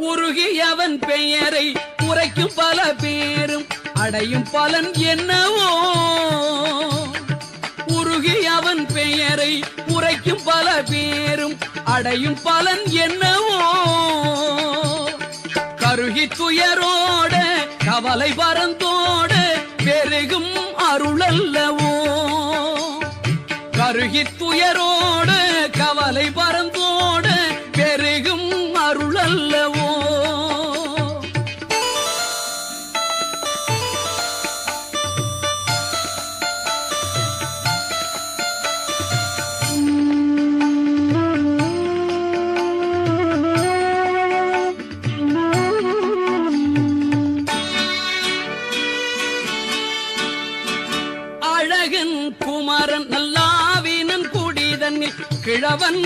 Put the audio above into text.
உருகியவன் பெயரை உரைக்கும் பல பேரும் அடையும் பலன் என்னவோ உருகியவன் பெயரை உரைக்கும் பல பேரும் அடையும் பலன் என்னவோ கருகி துயரோட கவலை பரந்தோட பெருகும் அருளல்லவோ கருகி துயரோட கவலை பரந்தோட பெருகும் அருளல்லவோ அழகன் குமரன் நல்லாவினன் குடிதன்னில் கிழவன்